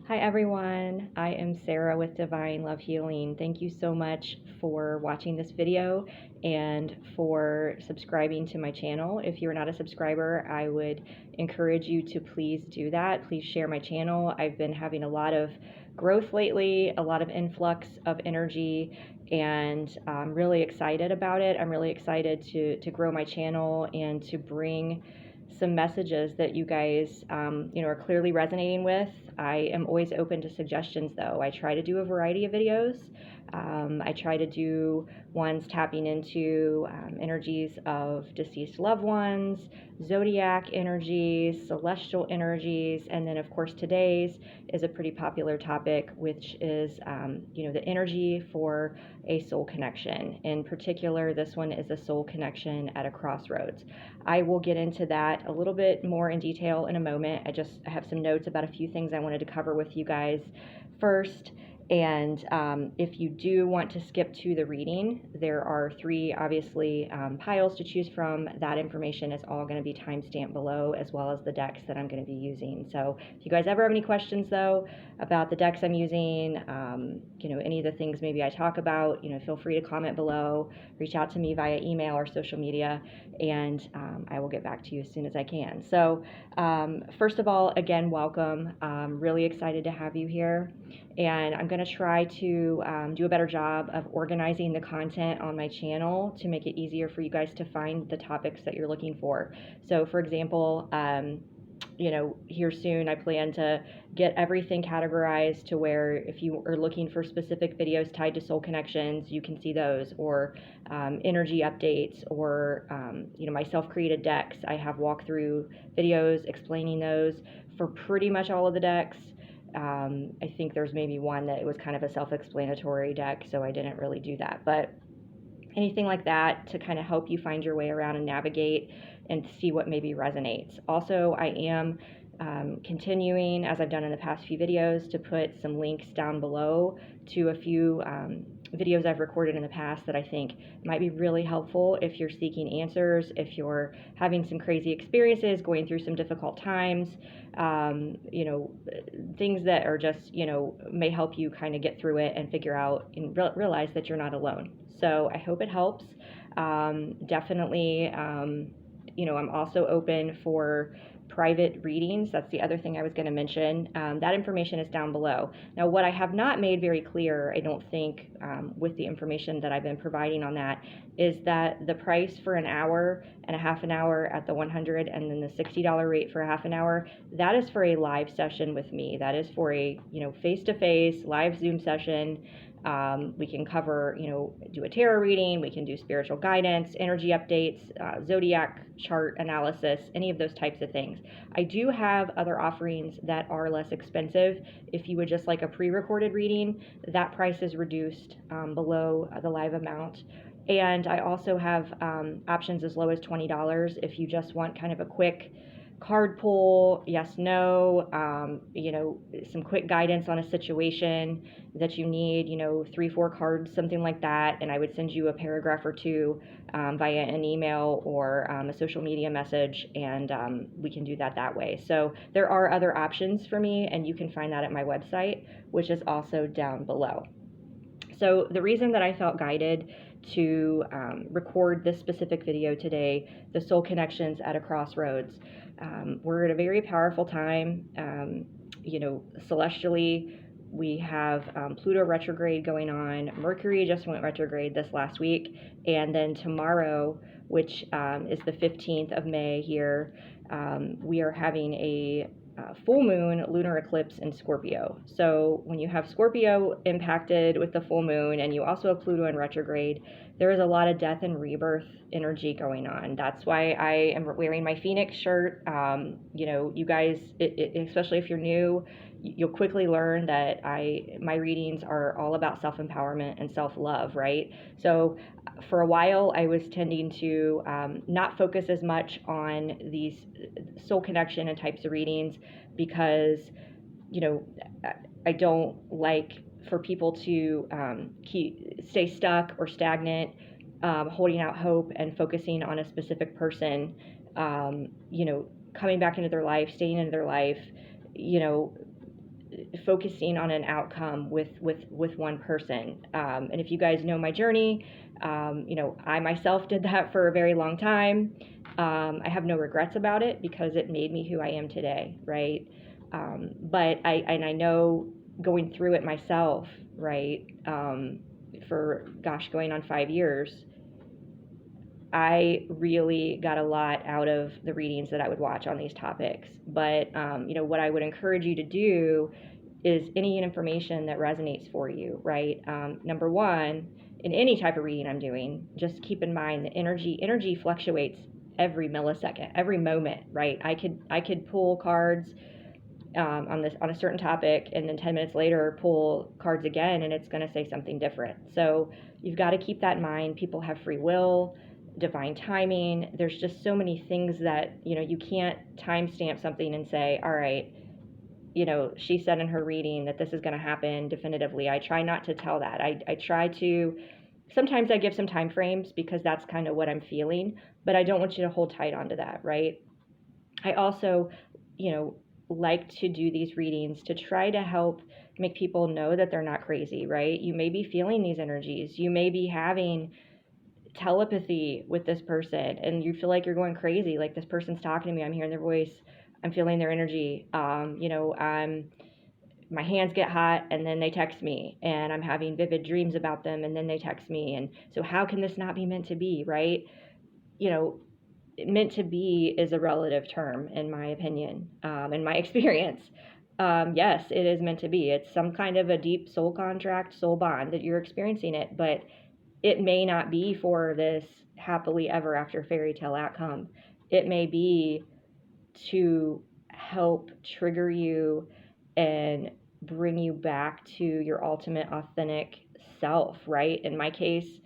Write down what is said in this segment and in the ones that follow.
Hi everyone, I am Sarah with Divine Love Healing. Thank you so much for watching this video and for subscribing to my channel. If you're not a subscriber, I would encourage you to please do that. Please share my channel. I've been having a lot of growth lately, a lot of influx of energy, and I'm really excited about it. I'm really excited to grow my channel and to bring some messages that you guys are clearly resonating with. I am always open to suggestions, though. I try to do a variety of videos. I try to do ones tapping into energies of deceased loved ones, zodiac energies, celestial energies, and then of course today's is a pretty popular topic, which is the energy for a soul connection. In particular, this one is a soul connection at a crossroads. I will get into that a little bit more in detail in a moment. I have some notes about a few things I wanted to cover with you guys first. And if you do want to skip to the reading, there are three, obviously, piles to choose from. That information is all going to be timestamped below, as well as the decks that I'm going to be using. So if you guys ever have any questions, though, about the decks I'm using, any of the things maybe I talk about, feel free to comment below, reach out to me via email or social media, and I will get back to you as soon as I can. So first of all, again, welcome. I'm really excited to have you here. And I'm going to try to do a better job of organizing the content on my channel to make it easier for you guys to find the topics that you're looking for. So for example, here soon I plan to get everything categorized to where if you are looking for specific videos tied to soul connections, you can see those, or energy updates, or my self-created decks. I have walkthrough videos explaining those for pretty much all of the decks. I think there's maybe one that it was kind of a self-explanatory deck, so I didn't really do that. But anything like that to kind of help you find your way around and navigate and see what maybe resonates. Also, I am continuing, as I've done in the past few videos, to put some links down below to a few videos I've recorded in the past that I think might be really helpful if you're seeking answers, if you're having some crazy experiences, going through some difficult times, things that are just, may help you kind of get through it and figure out and realize that you're not alone. So I hope it helps. Definitely, I'm also open for private readings. That's the other thing I was going to mention. That information is down below. Now, what I have not made very clear, I don't think, with the information that I've been providing on that, is that the price for an hour and a half an hour at the $100 and then the $60 rate for a half an hour, that is for a live session with me. That is for a, face-to-face live Zoom session. We can cover, do a tarot reading, we can do spiritual guidance, energy updates, zodiac chart analysis, any of those types of things. I do have other offerings that are less expensive. If you would just like a pre-recorded reading, that price is reduced below the live amount. And I also have options as low as $20 if you just want kind of a quick card pull, yes, no, some quick guidance on a situation that you need, 3-4 cards, something like that. And I would send you a paragraph or two via an email or a social media message, and we can do that way. So there are other options for me, and you can find that at my website, which is also down below. So the reason that I felt guided to record this specific video today, the Soul Connections at a Crossroads, we're at a very powerful time. Celestially, we have Pluto retrograde going on. Mercury just went retrograde this last week. And then tomorrow, which is the 15th of May here, we are having a full moon lunar eclipse in Scorpio. So when you have Scorpio impacted with the full moon and you also have Pluto in retrograde, there is a lot of death and rebirth energy going on. That's why I am wearing my Phoenix shirt. You guys, especially if you're new, you'll quickly learn that my readings are all about self-empowerment and self-love, right? So for a while, I was tending to not focus as much on these soul connection and types of readings because, I don't like for people to stay stuck or stagnant, holding out hope and focusing on a specific person, coming back into their life, staying into their life, focusing on an outcome with one person. And if you guys know my journey, I myself did that for a very long time. I have no regrets about it because it made me who I am today, right? But I know going through it myself, right, for, gosh, going on 5 years, I really got a lot out of the readings that I would watch on these topics. But, what I would encourage you to do is any information that resonates for you, right? Number one, in any type of reading I'm doing, just keep in mind that energy fluctuates every millisecond, every moment, right? I could pull cards on a certain topic, and then 10 minutes later pull cards again, and it's going to say something different. So you've got to keep that in mind. People have free will, divine timing. There's just so many things that, you can't timestamp something and say, all right, she said in her reading that this is going to happen definitively. I try not to tell that. I try to, sometimes I give some time frames because that's kind of what I'm feeling, but I don't want you to hold tight onto that, right? I also, like to do these readings to try to help make people know that they're not crazy, right? You may be feeling these energies. You may be having telepathy with this person and you feel like you're going crazy, like this person's talking to me, I'm hearing their voice, I'm feeling their energy. My hands get hot and then they text me, and I'm having vivid dreams about them and then they text me. And so how can this not be meant to be, right? Meant to be is a relative term, in my opinion, in my experience. Yes, it is meant to be. It's some kind of a deep soul contract, soul bond that you're experiencing it, but it may not be for this happily ever after fairy tale outcome. It may be to help trigger you and bring you back to your ultimate authentic self, right? In my case,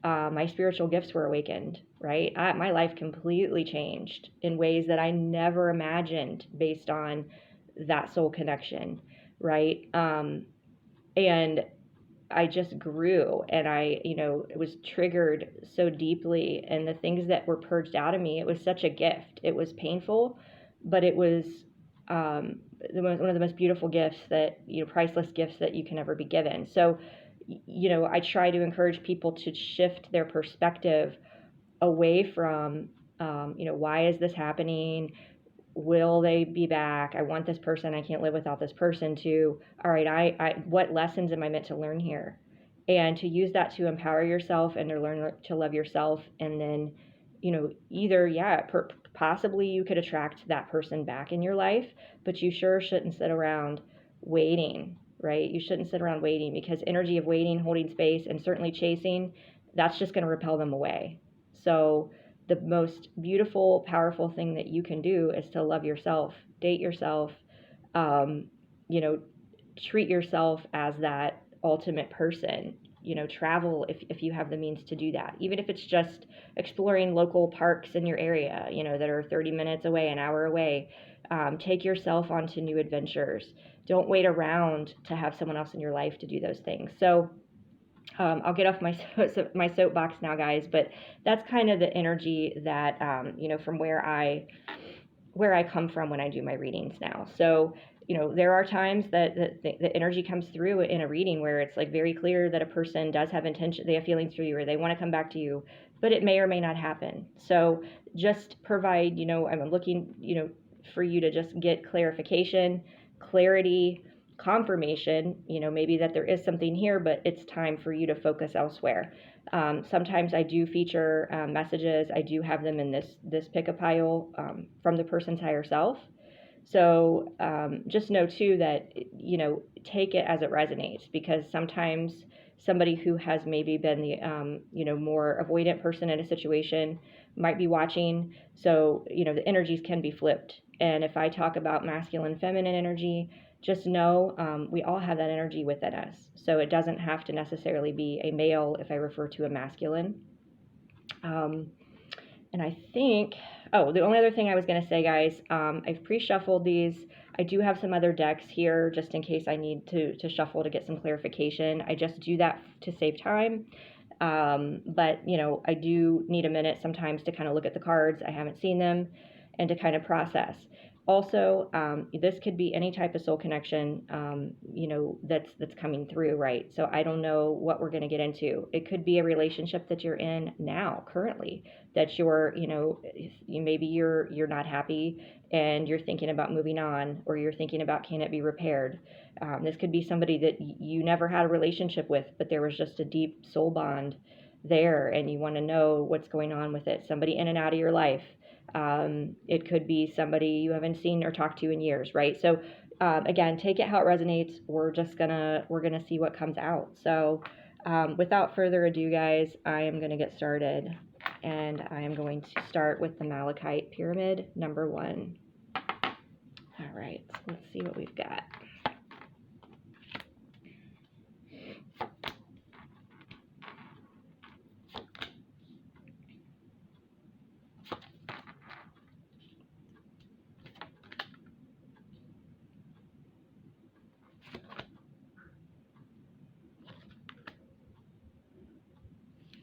my spiritual gifts were awakened, right? My life completely changed in ways that I never imagined based on that soul connection, right? And I just grew, and I, it was triggered so deeply, and the things that were purged out of me, it was such a gift. It was painful, but it was one of the most beautiful gifts that, priceless gifts that you can ever be given. So, I try to encourage people to shift their perspective away from, why is this happening? Will they be back? I want this person. I can't live without this person. To, all right, I what lessons am I meant to learn here? And to use that to empower yourself and to learn to love yourself. And then, either, possibly you could attract that person back in your life, but you sure shouldn't sit around waiting, right? You shouldn't sit around waiting, because energy of waiting, holding space, and certainly chasing, that's just going to repel them away. So the most beautiful, powerful thing that you can do is to love yourself, date yourself, treat yourself as that ultimate person. Travel if you have the means to do that, even if it's just exploring local parks in your area, that are 30 minutes away, an hour away. Take yourself onto new adventures. Don't wait around to have someone else in your life to do those things. So I'll get off my soapbox now, guys, but that's kind of the energy that, from where I come from when I do my readings now. So, there are times that the energy comes through in a reading where it's like very clear that a person does have intention, they have feelings for you, or they want to come back to you, but it may or may not happen. So just provide, I'm looking, for you to just get clarification, clarity, confirmation, maybe that there is something here, but it's time for you to focus elsewhere. Sometimes I do feature messages. I do have them in this pick-a-pile from the person's higher self. So just know too that, take it as it resonates, because sometimes somebody who has maybe been the, more avoidant person in a situation might be watching. So, the energies can be flipped. And if I talk about masculine, feminine energy, just know we all have that energy within us. So it doesn't have to necessarily be a male if I refer to a masculine. And I think, the only other thing I was going to say, guys, I've pre-shuffled these. I do have some other decks here just in case I need to shuffle to get some clarification. I just do that to save time. But, I do need a minute sometimes to kind of look at the cards. I haven't seen them, and to kind of process. Also, this could be any type of soul connection, that's coming through, right? So I don't know what we're going to get into. It could be a relationship that you're in now, currently, that maybe you're not happy and you're thinking about moving on, or you're thinking about, can it be repaired? This could be somebody that you never had a relationship with, but there was just a deep soul bond there, and you want to know what's going on with it. Somebody in and out of your life. It could be somebody you haven't seen or talked to in years, right? So again, take it how it resonates. We're gonna see what comes out. So without further ado, guys, I am gonna get started, and I am going to start with the Malachite Pyramid, number 1. All right, so let's see what we've got.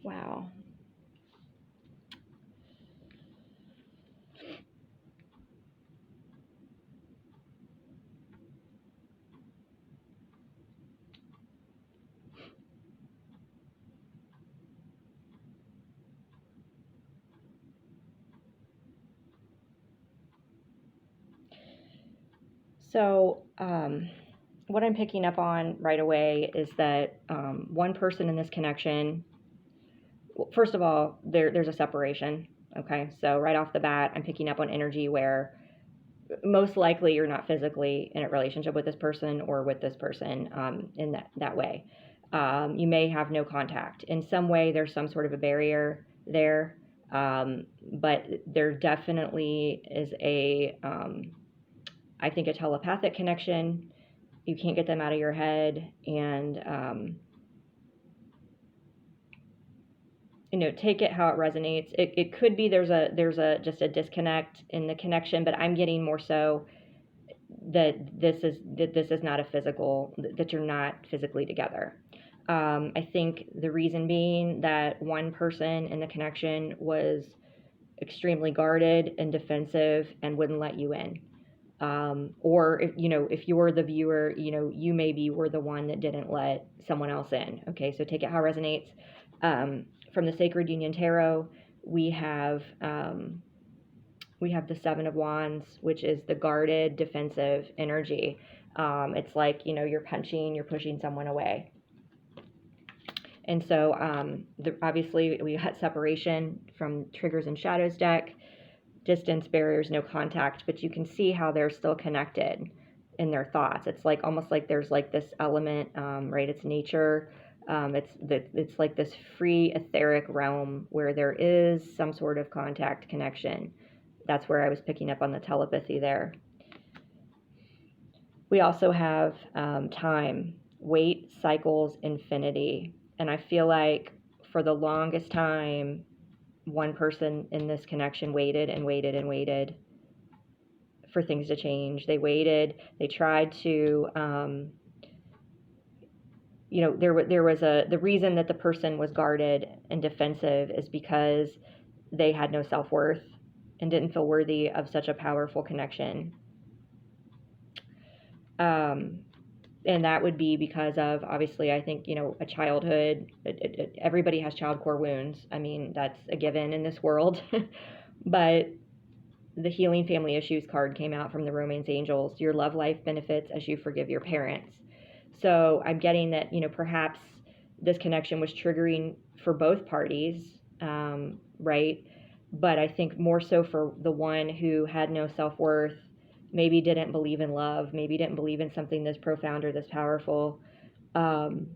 Wow. So what I'm picking up on right away is that one person in this connection, well, first of all, there's a separation. Okay, so right off the bat, I'm picking up on energy where most likely you're not physically in a relationship with this person or with this person in that way. You may have no contact. In some way, there's some sort of a barrier there, but there definitely is I think, a telepathic connection. You can't get them out of your head, and take it how it resonates. It could be there's just a disconnect in the connection, but I'm getting more so that this is not a physical, that you're not physically together. I think the reason being that one person in the connection was extremely guarded and defensive and wouldn't let you in. Or if you're the viewer, you maybe were the one that didn't let someone else in. Okay, so take it how it resonates. From the Sacred Union Tarot, we have the 7 of Wands, which is the guarded, defensive energy. It's like, you're pushing someone away. And so obviously we got separation from Triggers and Shadows deck, distance, barriers, no contact, but you can see how they're still connected in their thoughts. It's like almost like there's like this element, right? It's nature. It's like this free etheric realm where there is some sort of contact connection. That's where I was picking up on the telepathy there. We also have time, weight, cycles, infinity. And I feel like for the longest time, one person in this connection waited and waited and waited for things to change. They waited. They tried to, the reason that the person was guarded and defensive is because they had no self-worth and didn't feel worthy of such a powerful connection. And that would be because of, obviously, I think, a childhood. Everybody has child core wounds. I mean, that's a given in this world. But the Healing Family Issues card came out from the Romance Angels. Your love life benefits as you forgive your parents. So I'm getting that, perhaps this connection was triggering for both parties, right? But I think more so for the one who had no self-worth, maybe didn't believe in love, maybe didn't believe in something this profound or this powerful. And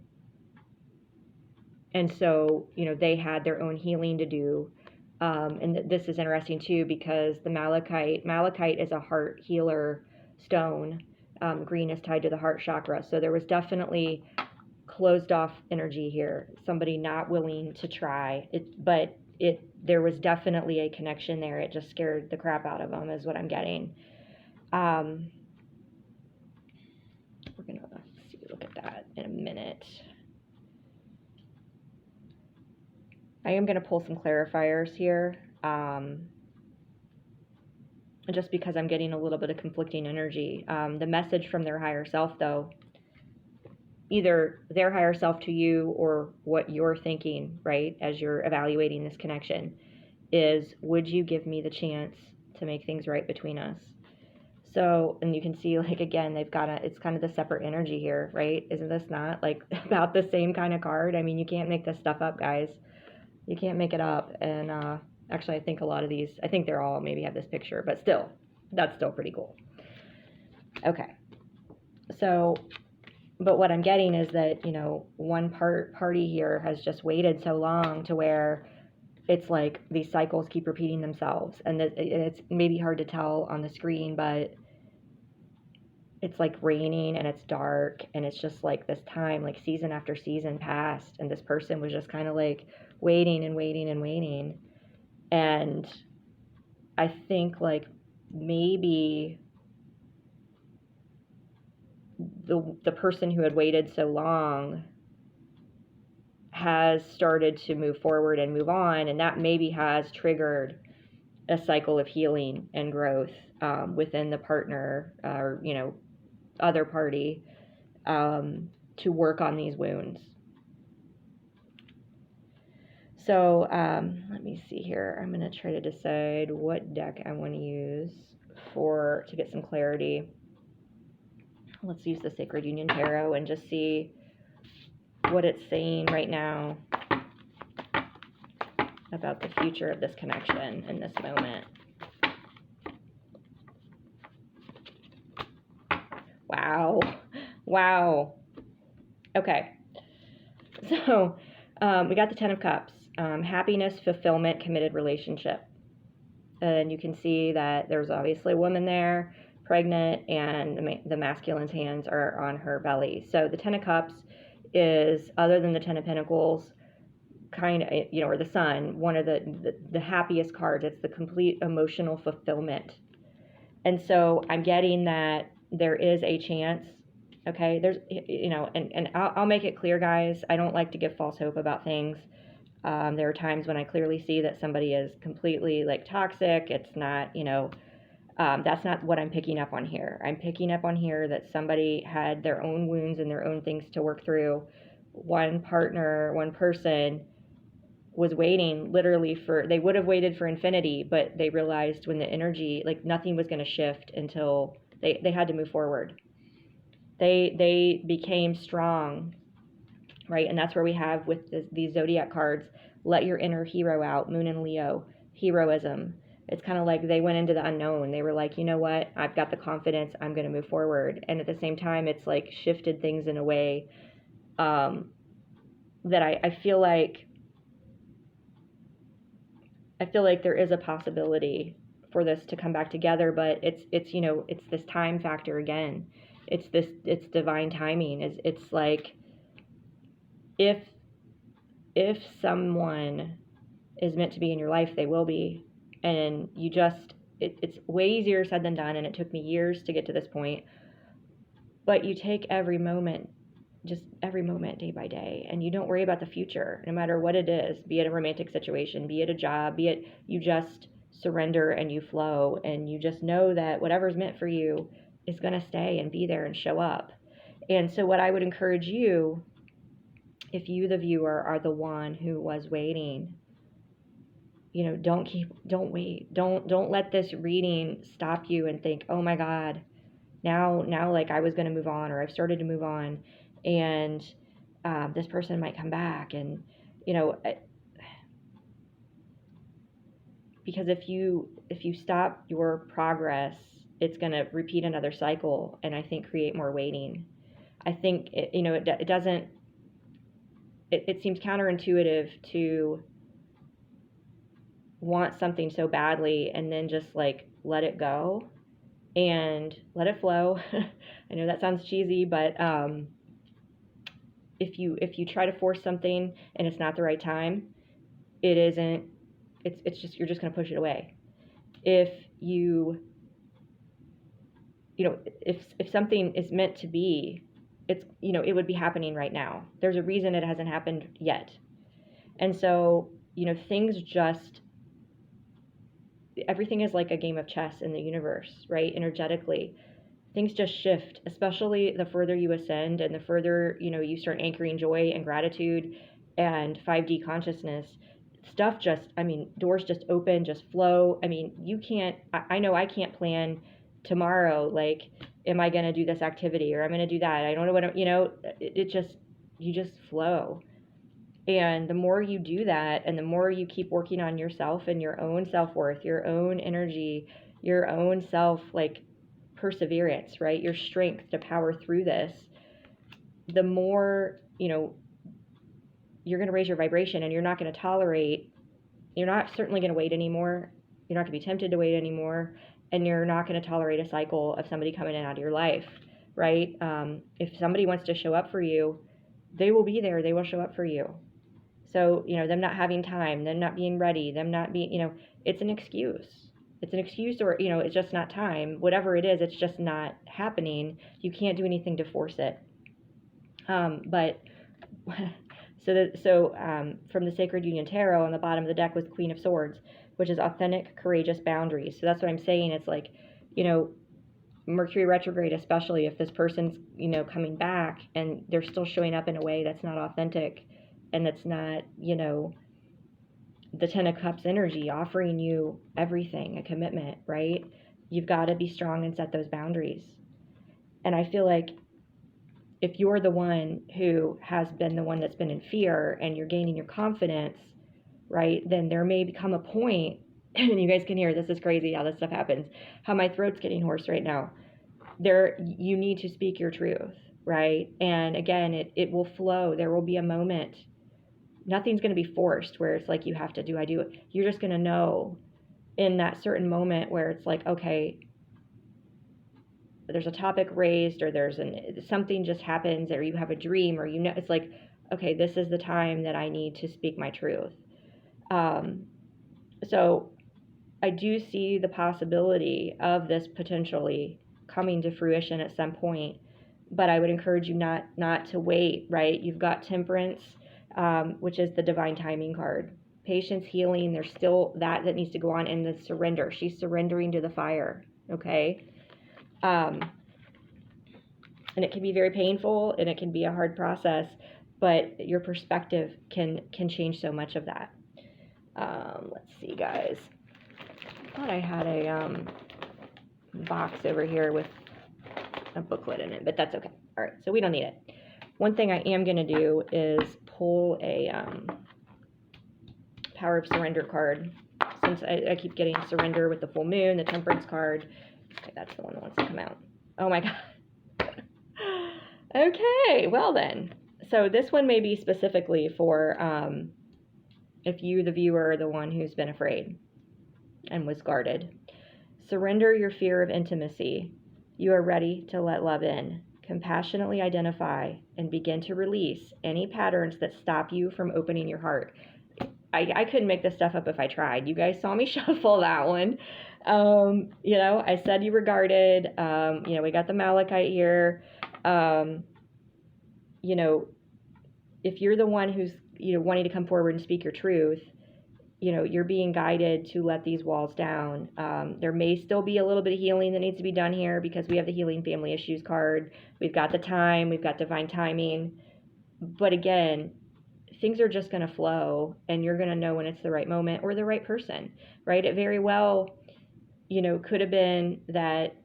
so, they had their own healing to do. And this is interesting too, because the Malachite is a heart healer stone. Green is tied to the heart chakra. So there was definitely closed off energy here. Somebody not willing to try it, but there was definitely a connection there. It just scared the crap out of them, is what I'm getting. We're going to look at that in a minute. I am going to pull some clarifiers here. just because I'm getting a little bit of conflicting energy. The message from their higher self, though, either their higher self to you or what you're thinking, right, as you're evaluating this connection, is, would you give me the chance to make things right between us? So, and you can see, like, again, they've got it's kind of the separate energy here, right? Isn't this not like about the same kind of card? I mean, you can't make this stuff up, guys. You can't make it up. And actually, I think a lot of these, I think they're all maybe have this picture, but still, that's still pretty cool. Okay. So, but what I'm getting is that, you know, one party here has just waited so long to where it's like these cycles keep repeating themselves, and it's maybe hard to tell on the screen, but it's like raining and it's dark, and it's just like this time, like season after season passed, and this person was just kind of like waiting and waiting and waiting. And I think like maybe the person who had waited so long has started to move forward and move on, and that maybe has triggered a cycle of healing and growth within the partner or, you know, other party to work on these wounds. So let me see here. I'm going to try to decide what deck I want to use to get some clarity. Let's use the Sacred Union Tarot and just see what it's saying right now about the future of this connection in this moment. Wow. Wow. Okay. So we got the Ten of Cups. Happiness, fulfillment, committed relationship. And you can see that there's obviously a woman there, pregnant, and the masculine's hands are on her belly. So the Ten of Cups is, other than the Ten of Pentacles, kind of, you know, or the Sun, one of the happiest cards. It's the complete emotional fulfillment. And so I'm getting that there is a chance. Okay, there's, you know, and I'll make it clear, guys, I don't like to give false hope about things. There are times when I clearly see that somebody is completely like toxic. It's not, you know, that's not what I'm picking up on here. I'm picking up on here that somebody had their own wounds and their own things to work through. One person was waiting literally they would have waited for infinity, but they realized when the energy, like nothing was going to shift until they had to move forward. They became strong, right? And that's where we have with these Zodiac cards, let your inner hero out, Moon and Leo, heroism. It's kind of like they went into the unknown. They were like, you know what? I've got the confidence. I'm going to move forward. And at the same time, it's like shifted things in a way that I feel like there is a possibility for this to come back together, but it's you know, it's this time factor again. It's divine timing. It's like if someone is meant to be in your life, they will be. And you just, it's way easier said than done, and it took me years to get to this point. But you take every moment, just every moment day by day, and you don't worry about the future, no matter what it is, be it a romantic situation, be it a job, be it, you just surrender and you flow, and you just know that whatever's meant for you is going to stay and be there and show up. And so what I would encourage you, if you, the viewer, are the one who was waiting, you know, don't wait. Don't let this reading stop you and think, oh my God, now like I was going to move on, or I've started to move on, and this person might come back. And, you know, because if you stop your progress, it's going to repeat another cycle, and I think create more waiting. I think, you know, it doesn't, it seems counterintuitive to want something so badly and then just like let it go and let it flow. I know that sounds cheesy, but if you try to force something and it's not the right time, it's just, you're just going to push it away. If you know, if something is meant to be, it's, you know, it would be happening right now. There's a reason it hasn't happened yet. And so, you know, things just, everything is like a game of chess in the universe, right? Energetically, things just shift, especially the further you ascend and the further, you start anchoring joy and gratitude and 5D consciousness. Stuff just, doors just open, just flow. I know I can't plan tomorrow, like, am I going to do this activity or I'm going to do that? I don't know what, you just flow. And the more you do that, and the more you keep working on yourself and your own self-worth, your own energy, your own self, like, perseverance, right? Your strength to power through this, the more, you're going to raise your vibration, and you're not certainly going to wait anymore. You're not going to be tempted to wait anymore. And you're not going to tolerate a cycle of somebody coming in and out of your life, right? If somebody wants to show up for you, they will be there. They will show up for you. So, them not having time, them not being ready, them not being, it's an excuse. It's an excuse, or, it's just not time. Whatever it is, it's just not happening. You can't do anything to force it. But from the Sacred Union Tarot, on the bottom of the deck was Queen of Swords, which is authentic, courageous boundaries. So that's what I'm saying. It's like, Mercury retrograde, especially if this person's, coming back and they're still showing up in a way that's not authentic, and that's not, the Ten of Cups energy offering you everything, a commitment, right? You've got to be strong and set those boundaries. And I feel like if you're the one who has been the one that's been in fear and you're gaining your confidence, right, then there may become a point, and you guys can hear, this is crazy how this stuff happens, how my throat's getting hoarse right now. You need to speak your truth, right? And again, it will flow. There will be a moment. Nothing's going to be forced where it's like you have to do, I do it. You're just going to know in that certain moment where it's like, okay, there's a topic raised, or something just happens, or you have a dream, or it's like, okay, this is the time that I need to speak my truth. So I do see the possibility of this potentially coming to fruition at some point, but I would encourage you not to wait, right? You've got Temperance, which is the divine timing card. Patience, healing, there's still that needs to go on, and the surrender. She's surrendering to the fire, okay? And it can be very painful, and it can be a hard process, but your perspective can change so much of that. Let's see, guys. I thought I had a box over here with a booklet in it, but that's okay. All right, so we don't need it. One thing I am going to do is pull a Power of Surrender card, since I keep getting surrender with the full moon, the Temperance card. Okay, that's the one that wants to come out. Oh my God. Okay, well then. So this one may be specifically for if you, the viewer, are the one who's been afraid and was guarded. Surrender your fear of intimacy. You are ready to let love in. Compassionately identify and begin to release any patterns that stop you from opening your heart. I couldn't make this stuff up if I tried. You guys saw me shuffle that one. I said you were guarded. We got the Malachite here. If you're the one who's, wanting to come forward and speak your truth, you're being guided to let these walls down. There may still be a little bit of healing that needs to be done here, because we have the Healing Family Issues card. We've got the time. We've got divine timing. But again, things are just going to flow, and you're going to know when it's the right moment or the right person, right? It very well, could have been that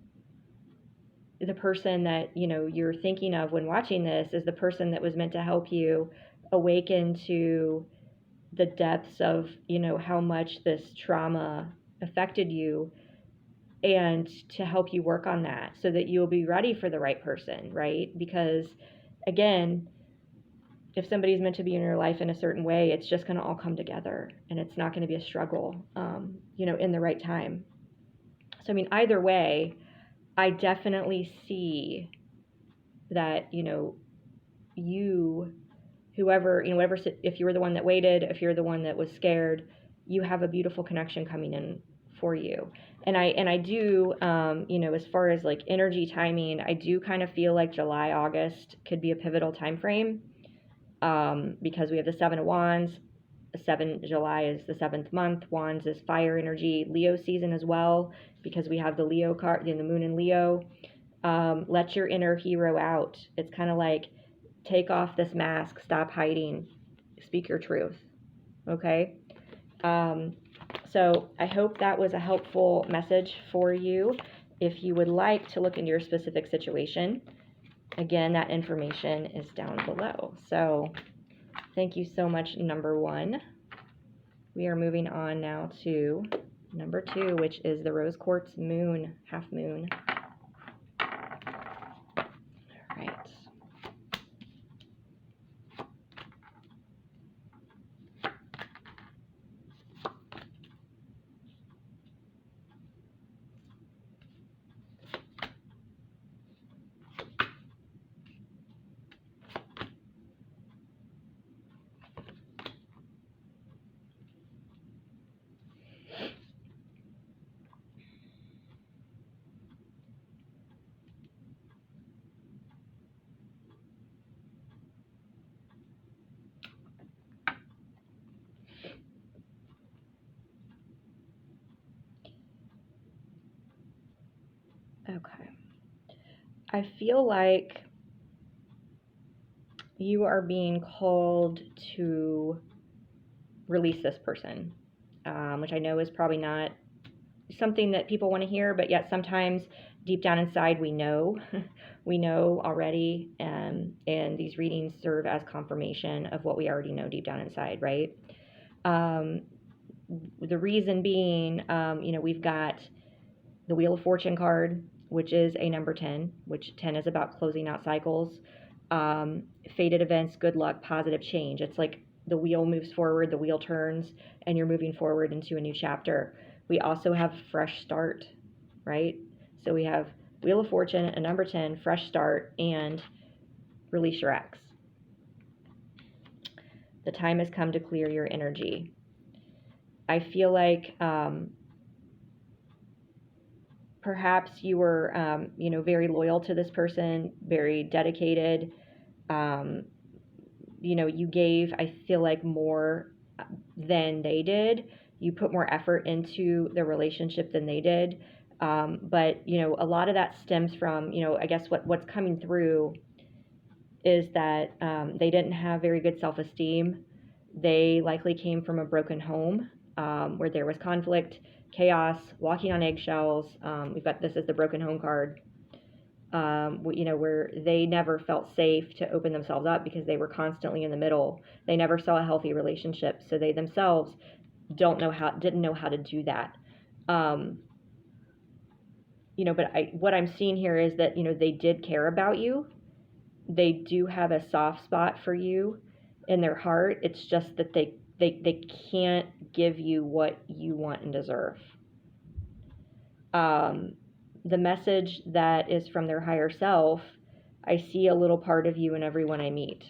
the person that, you're thinking of when watching this is the person that was meant to help you awaken to the depths of, how much this trauma affected you, and to help you work on that so that you'll be ready for the right person, right? Because again, if somebody's meant to be in your life in a certain way, it's just going to all come together, and it's not going to be a struggle, in the right time. So, either way, I definitely see that, whoever, if you were the one that waited, if you're the one that was scared, you have a beautiful connection coming in for you. And I do, as far as like energy timing, I do kind of feel like July, August could be a pivotal time frame, because we have the Seven of Wands, July is the 7th month. Wands is fire energy. Leo season as well, because we have the Leo card, the moon in Leo. Let your inner hero out. It's kind of like, take off this mask, stop hiding, speak your truth. Okay? So I hope that was a helpful message for you. If you would like to look into your specific situation, again, that information is down below. So thank you so much, number 1. We are moving on now to number 2, which is the rose quartz moon, half moon. All right. Okay. I feel like you are being called to release this person, which I know is probably not something that people want to hear, but yet sometimes deep down inside we know, we know already, and these readings serve as confirmation of what we already know deep down inside, right? The reason being, we've got the Wheel of Fortune card, which is a number 10, which 10 is about closing out cycles, fated events, good luck, positive change. It's like the wheel moves forward, the wheel turns, and you're moving forward into a new chapter. We also have fresh start, right? So we have Wheel of Fortune, a number 10, fresh start, and release your ex. The time has come to clear your energy. I feel like perhaps you were, very loyal to this person, very dedicated. You gave, I feel like, more than they did. You put more effort into the relationship than they did. But a lot of that stems from, I guess what's coming through is that they didn't have very good self-esteem. They likely came from a broken home where there was conflict, chaos, walking on eggshells. We've got this as the broken home card. Where they never felt safe to open themselves up because they were constantly in the middle. They never saw a healthy relationship, so they themselves didn't know how to do that. But what I'm seeing here is that, they did care about you. They do have a soft spot for you in their heart. It's just that they can't give you what you want and deserve. The message that is from their higher self, I see a little part of you in everyone I meet.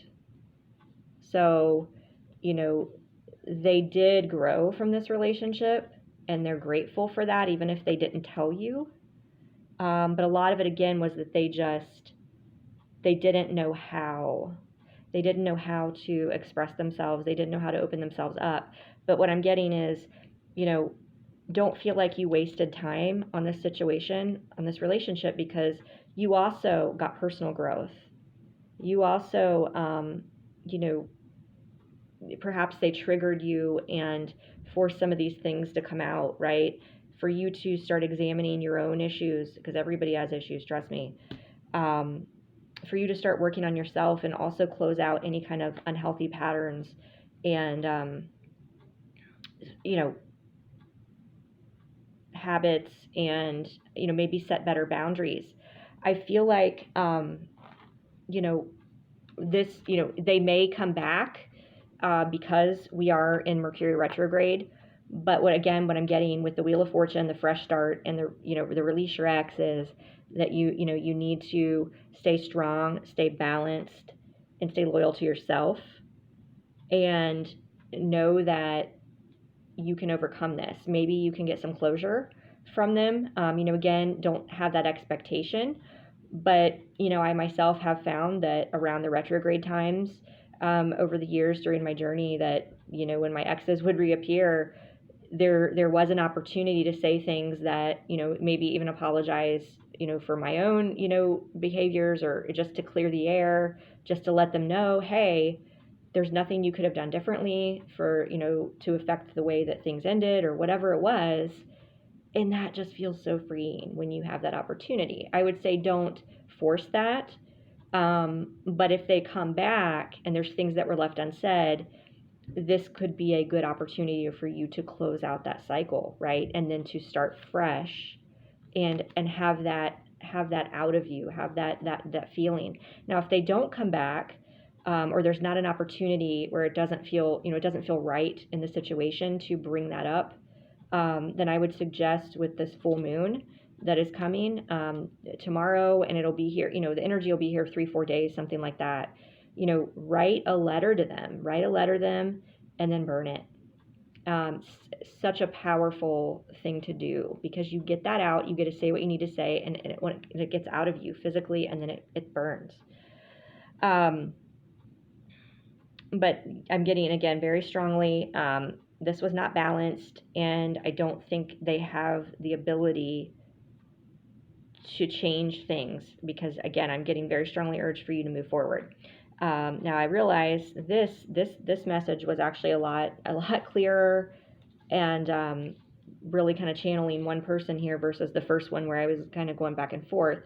So, they did grow from this relationship, and they're grateful for that, even if they didn't tell you. But a lot of it, again, was that they didn't know how. They didn't know how to express themselves. They didn't know how to open themselves up. But what I'm getting is, don't feel like you wasted time on this situation, on this relationship, because you also got personal growth. You also, perhaps they triggered you and forced some of these things to come out, right? For you to start examining your own issues, because everybody has issues, trust me. For you to start working on yourself and also close out any kind of unhealthy patterns and, habits, and maybe set better boundaries. I feel like this they may come back because we are in Mercury retrograde, but what I'm getting with the Wheel of Fortune, the fresh start, and the release your ex is that you need to stay strong, stay balanced, and stay loyal to yourself, and know that you can overcome this. Maybe you can get some closure from them. Again, don't have that expectation. But, I myself have found that around the retrograde times, over the years during my journey that, you know, when my exes would reappear, there was an opportunity to say things that, you know, maybe even apologize, you know, for my own, you know, behaviors, or just to clear the air, just to let them know, hey, there's nothing you could have done differently for, you know, to affect the way that things ended or whatever it was. And that just feels so freeing when you have that opportunity. I would say don't force that. But if they come back and there's things that were left unsaid, this could be a good opportunity for you to close out that cycle, right? And then to start fresh and have that out of you, have that feeling. Now, if they don't come back, or there's not an opportunity where it doesn't feel, you know, it doesn't feel right in the situation to bring that up, then I would suggest with this full moon that is coming tomorrow, and it'll be here, you know, the energy will be here 3-4 days, something like that. You know, write a letter to them, and then burn it. Such a powerful thing to do, because you get that out, you get to say what you need to say, and when it gets out of you physically, and then it burns. But I'm getting, again, very strongly, this was not balanced, and I don't think they have the ability to change things, because, again, I'm getting very strongly urged for you to move forward. Now I realize this message was actually a lot clearer, and really kind of channeling one person here versus the first one where I was kind of going back and forth.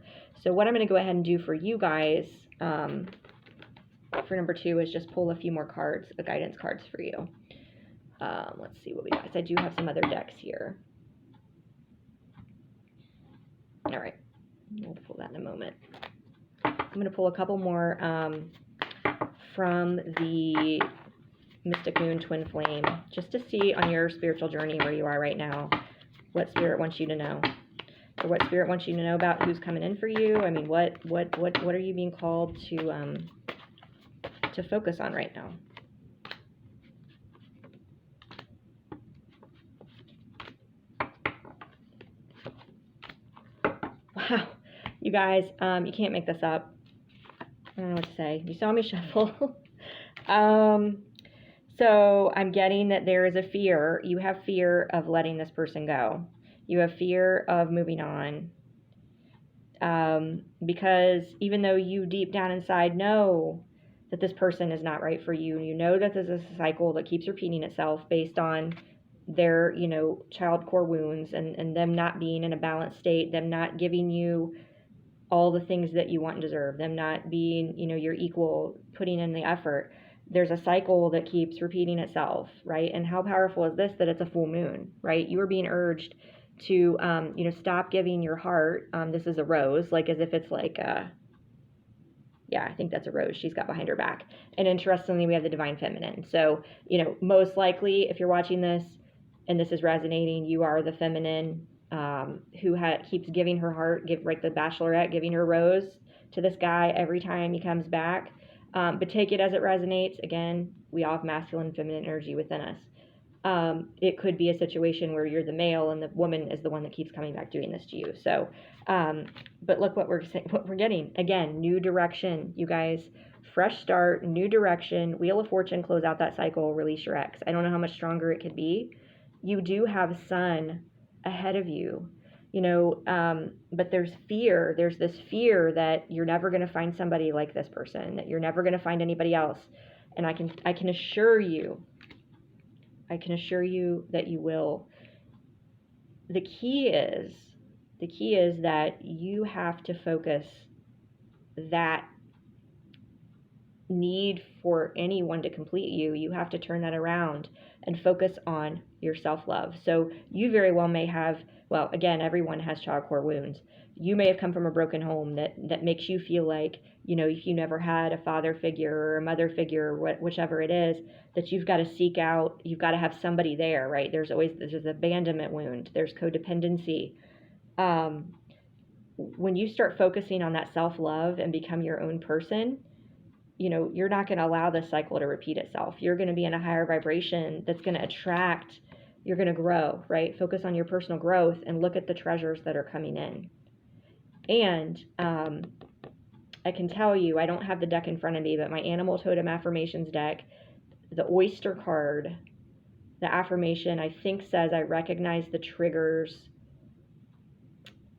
So what I'm going to go ahead and do for you guys, for number 2, is just pull a few more cards, the guidance cards for you. Let's see what we got. I do have some other decks here. All right, we'll pull that in a moment. I'm going to pull a couple more from the Mystic Moon Twin Flame, just to see on your spiritual journey where you are right now, what Spirit wants you to know, or what Spirit wants you to know about who's coming in for you. I mean, what are you being called to focus on right now? Wow, you guys, you can't make this up. I don't know what to say. You saw me shuffle. So I'm getting that there is a fear. You have fear of letting this person go. You have fear of moving on. Because even though you deep down inside know that this person is not right for you, you know that this is a cycle that keeps repeating itself based on their, you know, child core wounds, and them not being in a balanced state, them not giving you all the things that you want and deserve, them not being, you know, your equal, putting in the effort. There's a cycle that keeps repeating itself, right? And how powerful is this, that it's a full moon, right? You are being urged to, you know, stop giving your heart. This is a rose, like as if it's like, yeah, I think that's a rose she's got behind her back. And interestingly, we have the Divine Feminine. So, you know, most likely if you're watching this and this is resonating, you are the feminine, who keeps giving her heart, like the Bachelorette, giving her rose to this guy every time he comes back. But take it as it resonates. Again, we all have masculine and feminine energy within us. It could be a situation where you're the male and the woman is the one that keeps coming back doing this to you. So, but look what we're getting. Again, new direction, you guys. Fresh start, new direction. Wheel of Fortune, close out that cycle, release your ex. I don't know how much stronger it could be. You do have sun ahead of you, you know, but there's fear. There's this fear that you're never going to find somebody like this person, that you're never going to find anybody else. And I can assure you that you will. The key is that you have to focus that need for anyone to complete you. You have to turn that around and focus on your self-love. So you very well may have, well, again, everyone has child core wounds. You may have come from a broken home that makes you feel like, you know, if you never had a father figure or a mother figure, whichever it is, that you've got to seek out, you've got to have somebody there, right? There's abandonment wound, there's codependency. When you start focusing on that self-love and become your own person, you know, you're not going to allow this cycle to repeat itself. You're going to be in a higher vibration that's going to attract, you're going to grow, right? Focus on your personal growth and look at the treasures that are coming in. And I can tell you, I don't have the deck in front of me, but my Animal Totem Affirmations deck, the Oyster card, the affirmation I think says, I recognize the triggers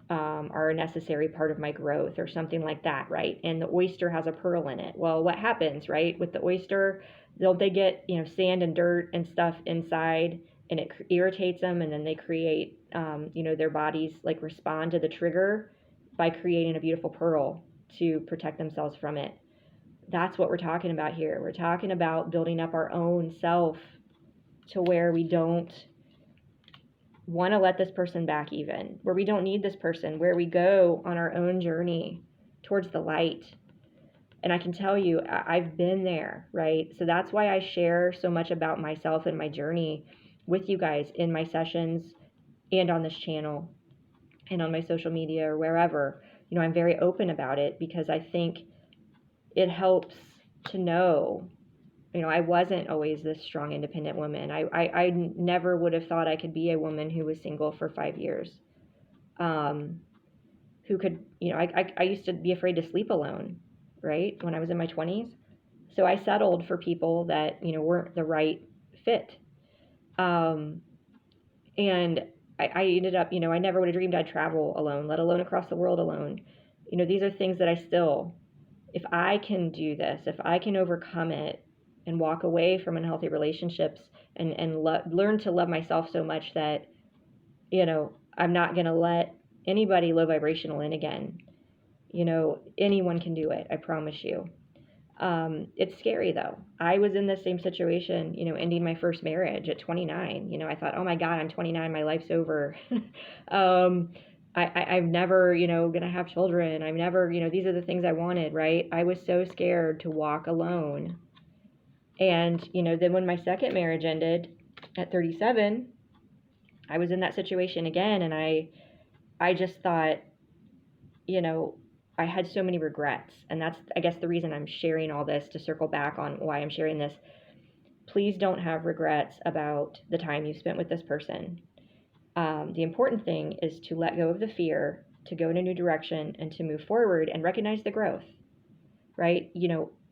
are a necessary part of my growth, or something like that, right? And the oyster has a pearl in it. Well, what happens, right, with the oyster? Don't they get, sand and dirt and stuff inside, and it irritates them, and then they create, their bodies like respond to the trigger by creating a beautiful pearl to protect themselves from it. That's what we're talking about here. We're talking about building up our own self to where we don't want to let this person back, even where we don't need this person, where we go on our own journey towards the light. And I can tell you, I've been there, right? So that's why I share so much about myself and my journey with you guys in my sessions and on this channel and on my social media or wherever. I'm very open about it because I think it helps to know, I wasn't always this strong, independent woman. I never would have thought I could be a woman who was single for 5 years. Who could, I used to be afraid to sleep alone, right? When I was in my 20s. So I settled for people that, weren't the right fit. And I ended up, I never would have dreamed I'd travel alone, let alone across the world alone. These are things that I still, if I can do this, if I can overcome it, and walk away from unhealthy relationships and learn to love myself so much that, I'm not going to let anybody low vibrational in again. Anyone can do it. I promise you. It's scary though. I was in the same situation, ending my first marriage at 29. I thought, oh my God, I'm 29. My life's over. I'm never, going to have children. I'm never, these are the things I wanted, right? I was so scared to walk alone. And, then when my second marriage ended at 37, I was in that situation again. And I just thought, I had so many regrets. And that's, I guess, the reason I'm sharing all this, to circle back on why I'm sharing this. Please don't have regrets about the time you spent with this person. The important thing is to let go of the fear, to go in a new direction, and to move forward and recognize the growth, right?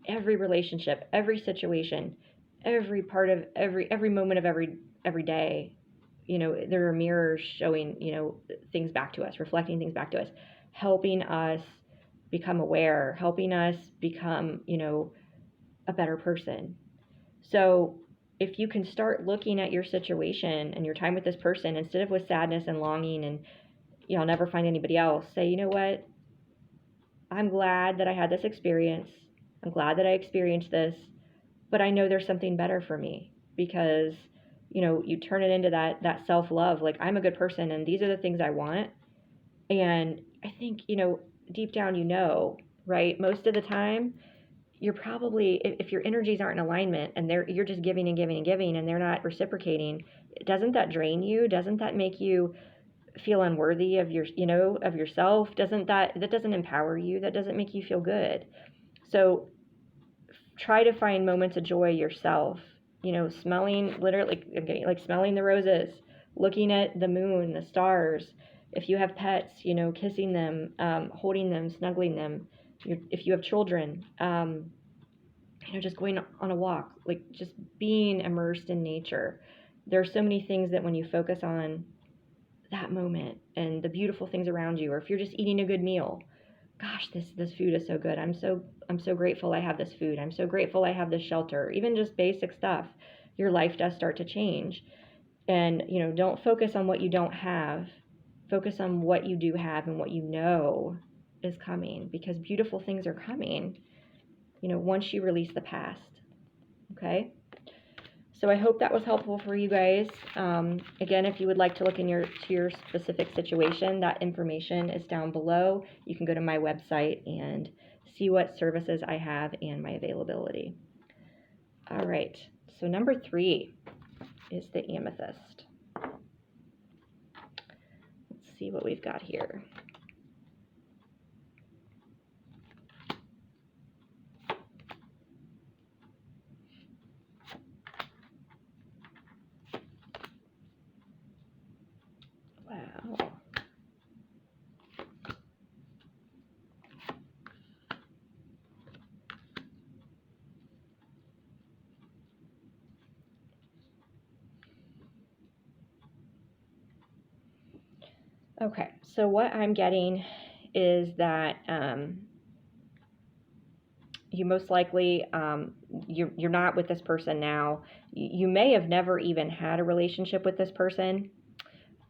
Every relationship, every situation, every part of every moment of every day, there are mirrors showing, things back to us, reflecting things back to us, helping us become aware, helping us become, a better person. So if you can start looking at your situation and your time with this person, instead of with sadness and longing and, I'll never find anybody else, say, you know what? I'm glad that I had this experience. I'm glad that I experienced this, but I know there's something better for me, because, you turn it into that self-love. Like, I'm a good person and these are the things I want. And I think, deep down, right? Most of the time, you're probably, if your energies aren't in alignment and you're just giving and giving and giving and they're not reciprocating, doesn't that drain you? Doesn't that make you feel unworthy of of yourself? That doesn't empower you? That doesn't make you feel good. So try to find moments of joy yourself, smelling, literally, like smelling the roses, looking at the moon, the stars. If you have pets, kissing them, holding them, snuggling them. If you have children, just going on a walk, like just being immersed in nature. There are so many things that when you focus on that moment and the beautiful things around you, or if you're just eating a good meal, gosh, this food is so good. I'm so grateful I have this food. I'm so grateful I have this shelter. Even just basic stuff, your life does start to change. And, don't focus on what you don't have. Focus on what you do have and what is coming, because beautiful things are coming, once you release the past. Okay? So I hope that was helpful for you guys. Again, if you would like to look to your specific situation, that information is down below. You can go to my website and see what services I have and my availability. All right, so number 3 is the Amethyst. Let's see what we've got here. Wow. Okay, so what I'm getting is that you most likely, you're not with this person now. You may have never even had a relationship with this person,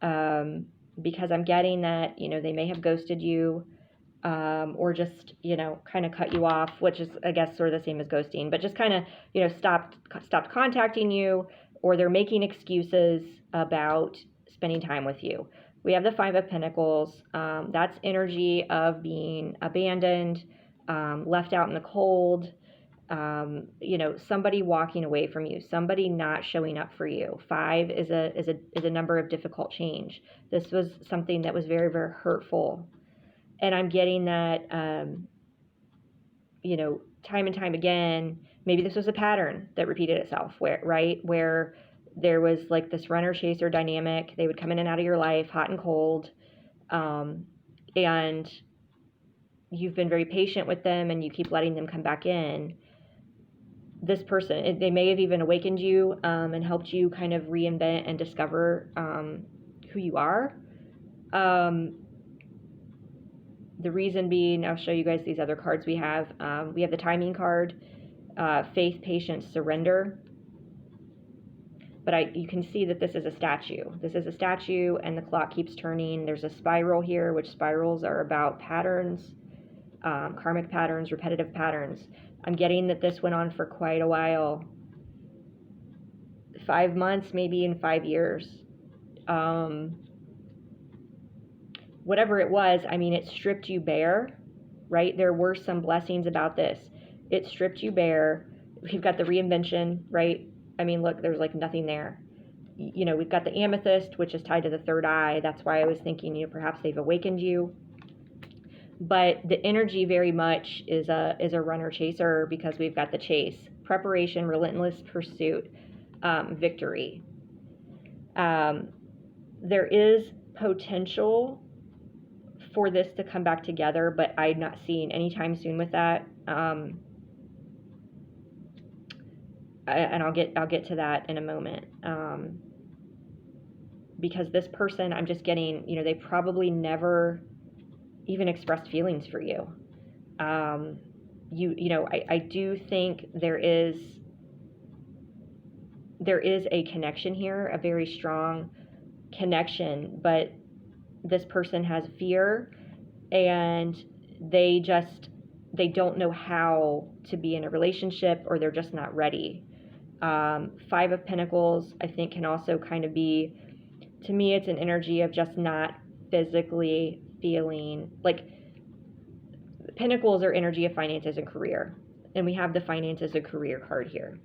because I'm getting that, they may have ghosted you, or just, kind of cut you off, which is, I guess, sort of the same as ghosting, but just kind of, stopped contacting you, or they're making excuses about spending time with you. We have the Five of Pentacles. That's energy of being abandoned, left out in the cold, somebody walking away from you, somebody not showing up for you. Five is a number of difficult change. This was something that was very, very hurtful. And I'm getting that, time and time again, maybe this was a pattern that repeated itself, where there was like this runner chaser dynamic. They would come in and out of your life, hot and cold, and you've been very patient with them, and you keep letting them come back in. This person, they may have even awakened you, and helped you kind of reinvent and discover who you are. The reason being, I'll show you guys these other cards we have. We have the timing card, faith, patience, surrender. But you can see that this is a statue. This is a statue, and the clock keeps turning. There's a spiral here, which spirals are about patterns, karmic patterns, repetitive patterns. I'm getting that this went on for quite a while. 5 months, maybe in 5 years. Whatever it was, I mean, it stripped you bare, right? There were some blessings about this. It stripped you bare. We've got the reinvention, right? I mean, look, there's like nothing there. We've got the amethyst, which is tied to the third eye. That's why I was thinking, perhaps they've awakened you. But the energy very much is a runner chaser, because we've got the chase, preparation, relentless pursuit, victory. There is potential for this to come back together, but I'm not seeing anytime soon with that. And I'll get to that in a moment. Because this person, I'm just getting, they probably never even expressed feelings for you. I do think there is a connection here, a very strong connection, but this person has fear, and they don't know how to be in a relationship, or they're just not ready. Five of Pentacles, I think, can also kind of be, to me, it's an energy of just not physically feeling like. Pentacles are energy of finances and career, and we have the finances and career card here,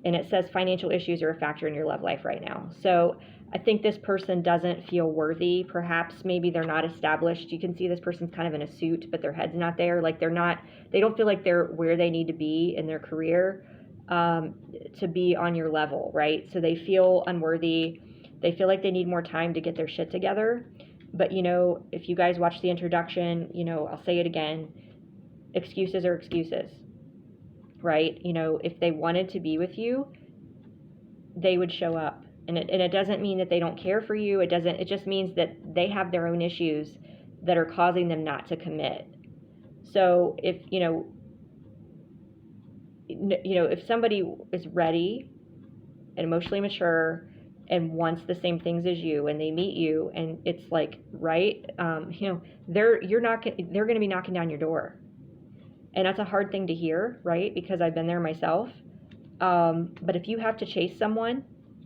and it says financial issues are a factor in your love life right now. So I think this person doesn't feel worthy. Perhaps maybe they're not established. You can see this person's kind of in a suit, but their head's not there. Like they don't feel like they're where they need to be in their career, to be on your level, right? So they feel unworthy. They feel like they need more time to get their shit together. But, if you guys watch the introduction, I'll say it again, excuses are excuses, right? If they wanted to be with you, they would show up. And it doesn't mean that they don't care for you. It just means that they have their own issues that are causing them not to commit. So if, if somebody is ready and emotionally mature and wants the same things as you, and they meet you, and it's like, right, they're going to be knocking down your door. And that's a hard thing to hear, right? Because I've been there myself. But if you have to chase someone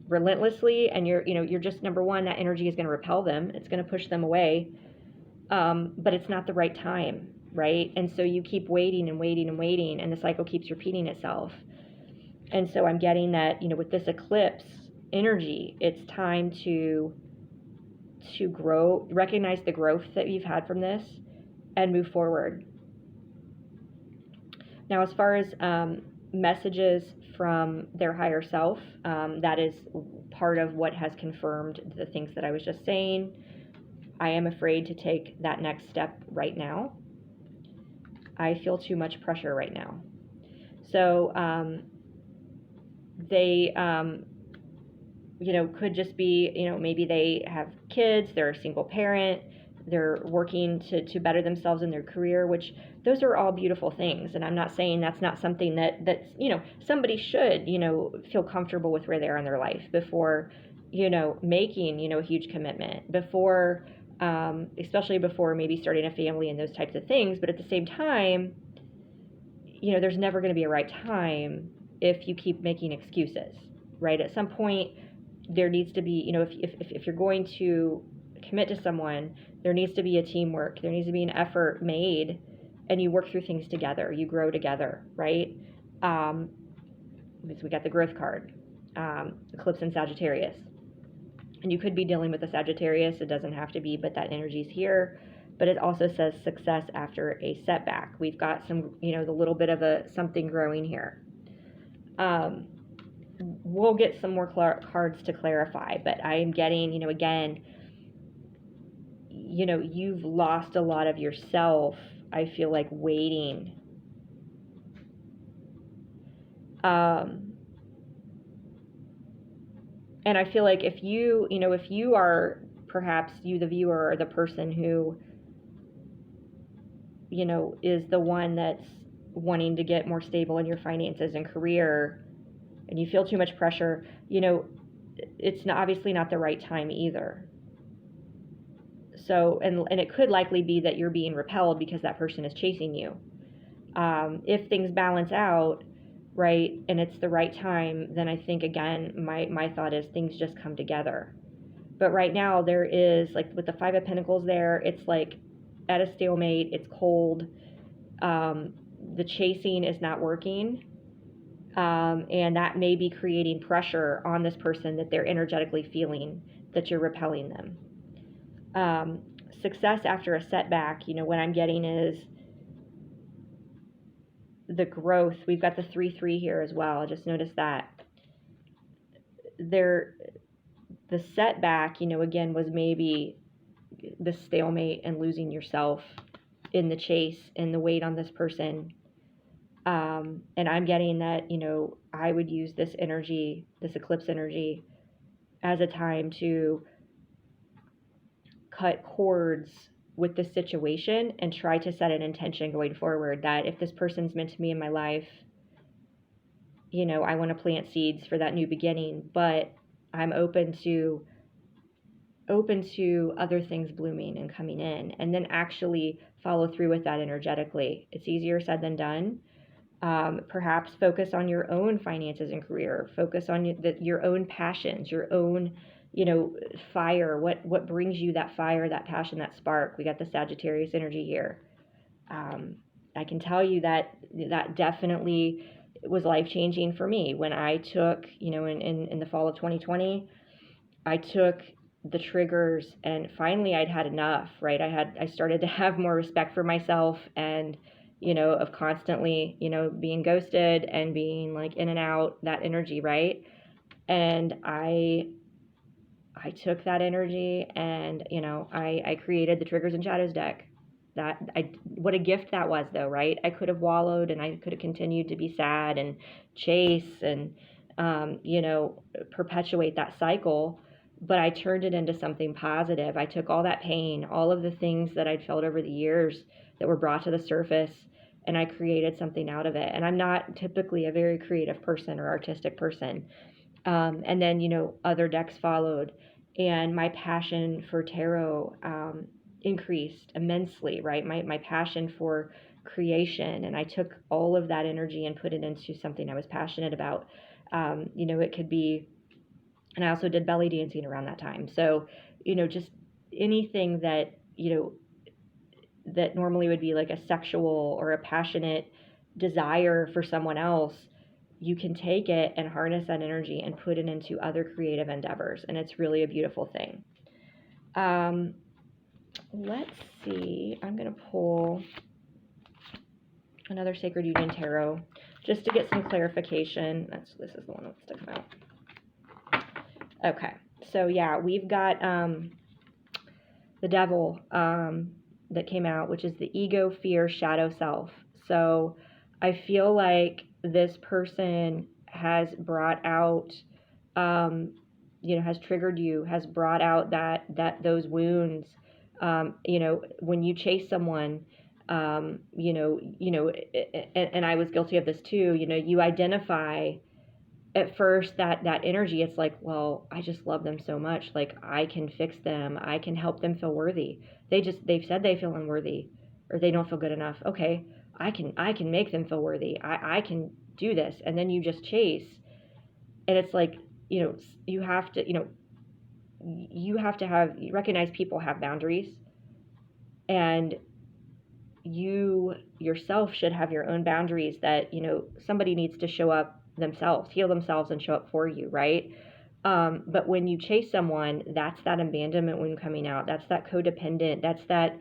relentlessly, and you're just, number one, that energy is going to repel them. It's going to push them away. But it's not the right time, right? And so you keep waiting and waiting and waiting, and the cycle keeps repeating itself. And so I'm getting that, with this eclipse energy, it's time to grow, recognize the growth that you've had from this, and move forward. Now, as far as messages from their higher self, that is part of what has confirmed the things that I was just saying. I am afraid to take that next step right now. I feel too much pressure right now. So they could just be, maybe they have kids, they're a single parent, they're working to better themselves in their career, which those are all beautiful things. And I'm not saying that's not something that's, somebody should, feel comfortable with where they are in their life before, making, a huge commitment, before, especially before maybe starting a family and those types of things. But at the same time, there's never going to be a right time if you keep making excuses, right? At some point, there needs to be, if you're going to commit to someone, there needs to be a teamwork. There needs to be an effort made, and you work through things together. You grow together, right? We got the growth card, Eclipse in Sagittarius. And you could be dealing with a Sagittarius. It doesn't have to be, but that energy's here. But it also says success after a setback. We've got some, the little bit of something growing here. We'll get some more cards to clarify, but I am getting, again, you've lost a lot of yourself, I feel like, waiting. And I feel like if you are, perhaps you, the viewer, or the person who, is the one that's wanting to get more stable in your finances and career, and you feel too much pressure, it's obviously not the right time either. So, and it could likely be that you're being repelled because that person is chasing you. If things balance out, right, and it's the right time, then I think, again, my thought is things just come together. But right now, there is, like, with the Five of Pentacles there, it's like at a stalemate, it's cold, the chasing is not working, and that may be creating pressure on this person that they're energetically feeling that you're repelling them. Success after a setback, what I'm getting is the growth. We've got the 3-3 here as well. Just notice that. The setback, again, was maybe the stalemate and losing yourself in the chase and the weight on this person. And I'm getting that, I would use this energy, this eclipse energy, as a time to cut cords with the situation and try to set an intention going forward that if this person's meant to be in my life, I want to plant seeds for that new beginning, but I'm open to other things blooming and coming in, and then actually follow through with that energetically. It's easier said than done. Perhaps focus on your own finances and career. Focus on your own passions, your own, fire. What brings you that fire, that passion, that spark? We got the Sagittarius energy here. I can tell you that definitely was life-changing for me when I took, in the fall of 2020, I took the triggers, and finally I'd had enough, right? I started to have more respect for myself, and of constantly, being ghosted and being like in and out, that energy, right? And I took that energy and, I created the Triggers and Shadows deck. What a gift that was, though, right? I could have wallowed, and I could have continued to be sad and chase and, perpetuate that cycle, but I turned it into something positive. I took all that pain, all of the things that I'd felt over the years that were brought to the surface, and I created something out of it. And I'm not typically a very creative person or artistic person. And then, other decks followed, and my passion for tarot increased immensely, right? My passion for creation, and I took all of that energy and put it into something I was passionate about. It could be, and I also did belly dancing around that time. So, just anything that, that normally would be like a sexual or a passionate desire for someone else, you can take it and harness that energy and put it into other creative endeavors. And it's really a beautiful thing. Let's see. I'm going to pull another Sacred Union Tarot just to get some clarification. This is the one that's to come out. Okay. So yeah, we've got the Devil that came out, which is the ego, fear, shadow self. So I feel like this person has brought out has triggered you, has brought out those wounds. When you chase someone, and I was guilty of this too. You identify at first that energy. It's like, well, I just love them so much. Like, I can fix them. I can help them feel worthy. They've said they feel unworthy, or they don't feel good enough. Okay, I can make them feel worthy. I can do this. And then you just chase, and it's like, you have to, you recognize people have boundaries, and you yourself should have your own boundaries, that somebody needs to show up themselves, heal themselves, and show up for you, right? But when you chase someone, that's that abandonment wound coming out. That's that codependent. That's that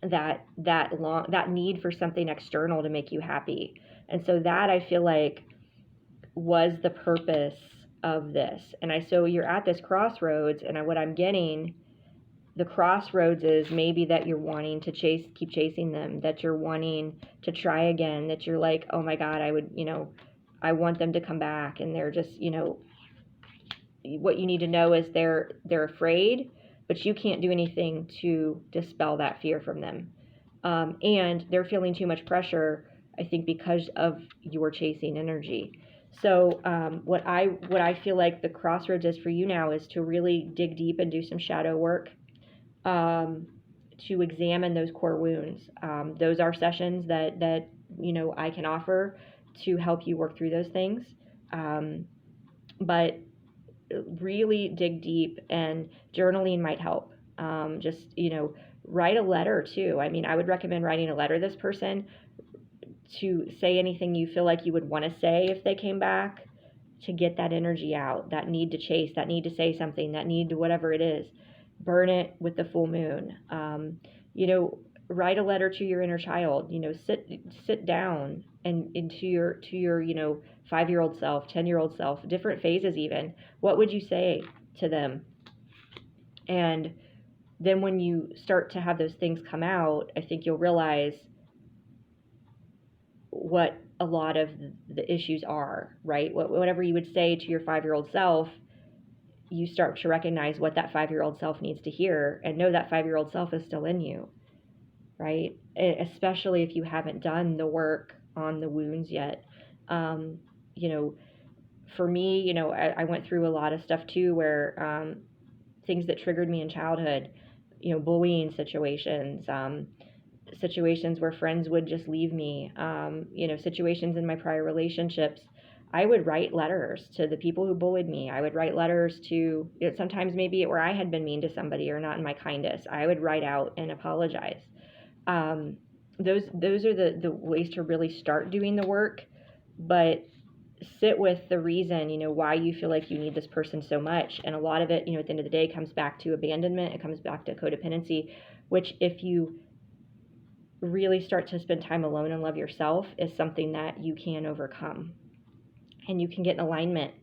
that need for something external to make you happy. And so that, I feel like, was the purpose of this. And so you're at this crossroads, and what I'm getting, the crossroads is maybe that you're wanting to keep chasing them, that you're wanting to try again, that you're like, oh my God, I want them to come back. And they're just, what you need to know is they're afraid, but you can't do anything to dispel that fear from them. And they're feeling too much pressure, I think, because of your chasing energy. So what I feel like the crossroads is for you now is to really dig deep and do some shadow work, to examine those core wounds. Those are sessions that I can offer to help you work through those things. But really dig deep, and journaling might help. Just, write a letter too. I mean, I would recommend writing a letter to this person, to say anything you feel like you would want to say if they came back, to get that energy out, that need to chase, that need to say something, that need to whatever it is. Burn it with the full moon. Write a letter to your inner child. Sit down and into your 5-year-old self, 10-year-old self, different phases even. What would you say to them? And then when you start to have those things come out, I think you'll realize what a lot of the issues are, right? Whatever you would say to your 5-year-old self, you start to recognize what that 5-year-old self needs to hear, and know that 5-year-old self is still in you, right? Especially if you haven't done the work on the wounds yet. For me, I went through a lot of stuff too, where things that triggered me in childhood, bullying situations, situations where friends would just leave me, situations in my prior relationships. I would write letters to the people who bullied me. I would write letters to, sometimes maybe where I had been mean to somebody or not in my kindest. I would write out and apologize. Those are the ways to really start doing the work, but sit with the reason, why you feel like you need this person so much. And a lot of it, at the end of the day, comes back to abandonment. It comes back to codependency, which, if you really start to spend time alone and love yourself, is something that you can overcome. And you can get in alignment.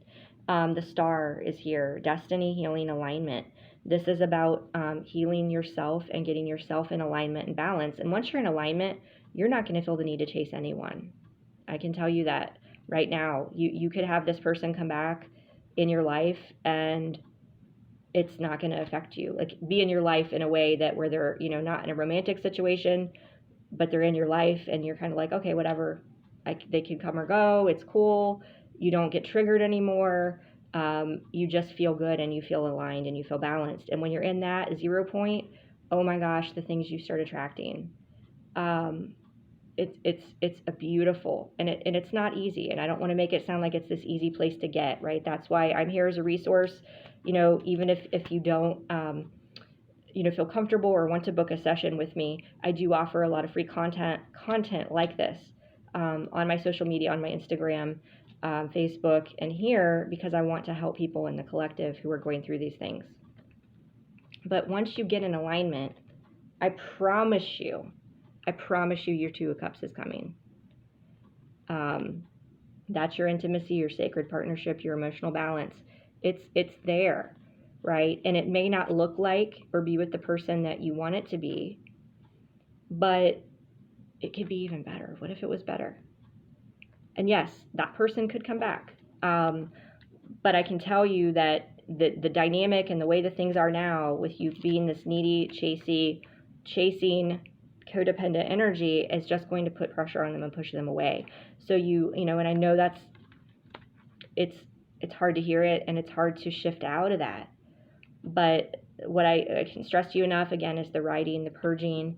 The star is here, destiny, healing, alignment. This is about healing yourself and getting yourself in alignment and balance. And once you're in alignment, you're not going to feel the need to chase anyone. I can tell you that right now. You could have this person come back in your life, and it's not going to affect you. Like, be in your life in a way that where they're, not in a romantic situation, but they're in your life, and you're kind of like, okay, whatever. They can come or go. It's cool. You don't get triggered anymore. You just feel good, and you feel aligned, and you feel balanced. And when you're in that 0 point, oh my gosh, the things you start attracting. It's a beautiful, and it's not easy. And I don't want to make it sound like it's this easy place to get, right? That's why I'm here as a resource. Even if you don't, feel comfortable or want to book a session with me, I do offer a lot of free content like this on my social media, on my Instagram, Facebook, and here, because I want to help people in the collective who are going through these things. But once you get in alignment, I promise you, your 2 of Cups is coming. That's your intimacy, your sacred partnership, your emotional balance. It's there, right? And it may not look like or be with the person that you want it to be, but it could be even better. What if it was better? And yes, that person could come back. But I can tell you that the dynamic and the way that things are now, with you being this needy, chasing, codependent energy, is just going to put pressure on them and push them away. So and I know it's hard to hear it, and it's hard to shift out of that. But what I can stress to you enough, again, is the writing, the purging,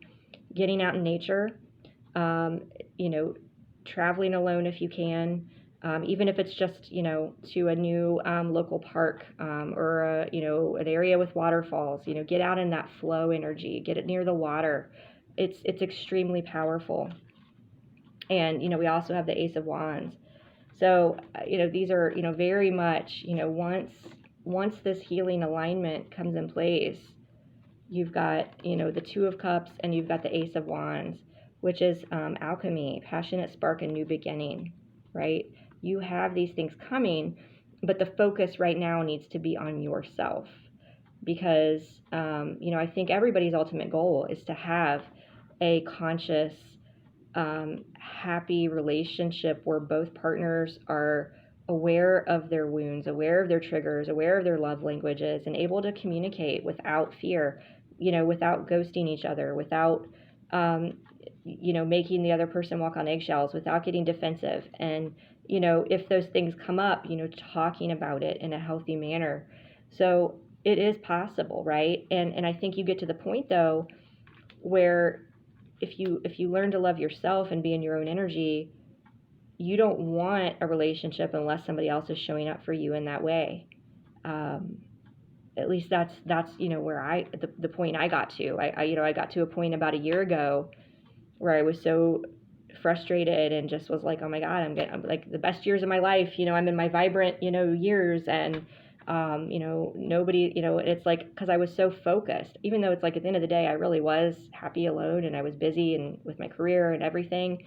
getting out in nature, traveling alone if you can, even if it's just, to a new local park, or, an area with waterfalls. Get out in that flow energy, get it near the water. It's extremely powerful. And, we also have the Ace of Wands. So, these are, very much, once this healing alignment comes in place, you've got, the Two of Cups, and you've got the Ace of Wands, which is alchemy, passionate spark, and new beginning, right? You have these things coming, but the focus right now needs to be on yourself, because, I think everybody's ultimate goal is to have a conscious, happy relationship where both partners are aware of their wounds, aware of their triggers, aware of their love languages, and able to communicate without fear, without ghosting each other, without, making the other person walk on eggshells, without getting defensive. And, if those things come up, talking about it in a healthy manner. So it is possible, right? And I think you get to the point, though, where if you learn to love yourself and be in your own energy, you don't want a relationship unless somebody else is showing up for you in that way. At least that's where the point I got to. I got to a point about a year ago where I was so frustrated and just was like, oh my God, I'm like the best years of my life. I'm in my vibrant, years, and nobody, it's like, because I was so focused, even though it's like at the end of the day, I really was happy alone, and I was busy and with my career and everything.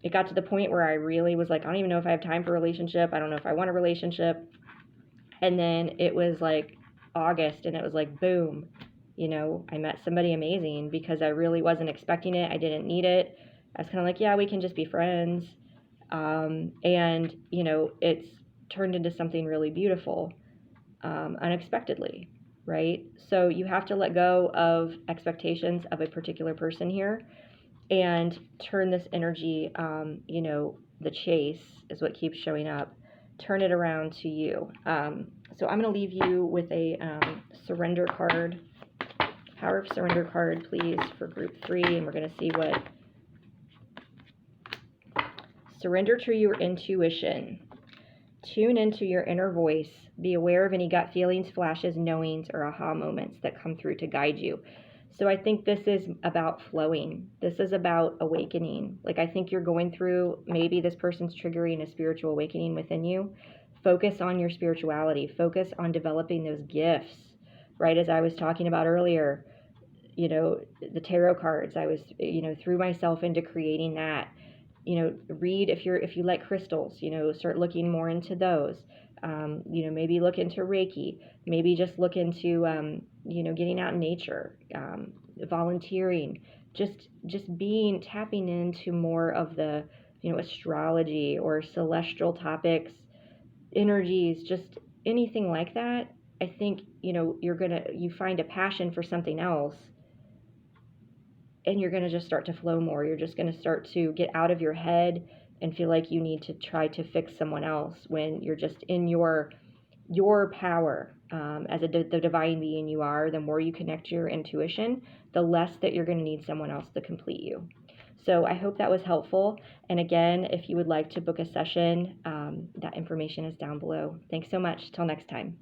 It got to the point where I really was like, I don't even know if I have time for a relationship. I don't know if I want a relationship. And then it was like August, and it was like, boom, I met somebody amazing, because I really wasn't expecting it. I didn't need it. I was kind of like, yeah, we can just be friends. And, it's turned into something really beautiful, unexpectedly, right? So you have to let go of expectations of a particular person here and turn this energy, the chase is what keeps showing up. Turn it around to you. So I'm going to leave you with a surrender card. Power of Surrender card, please, for group 3. And we're going to see what. Surrender to your intuition. Tune into your inner voice. Be aware of any gut feelings, flashes, knowings, or aha moments that come through to guide you. So I think this is about flowing. This is about awakening. Like, I think you're going through, maybe this person's triggering a spiritual awakening within you. Focus on your spirituality. Focus on developing those gifts, right? As I was talking about earlier, the tarot cards, I was, threw myself into creating that. Read, if you like crystals, start looking more into those. Maybe look into Reiki, maybe just look into, getting out in nature, volunteering, just tapping into more of the, astrology or celestial topics, energies, just anything like that. I think, you find a passion for something else, and you're going to just start to flow more. You're just going to start to get out of your head and feel like you need to try to fix someone else, when you're just in your power, as the divine being you are. The more you connect to your intuition, the less that you're going to need someone else to complete you. So I hope that was helpful. And again, if you would like to book a session, that information is down below. Thanks so much. Till next time.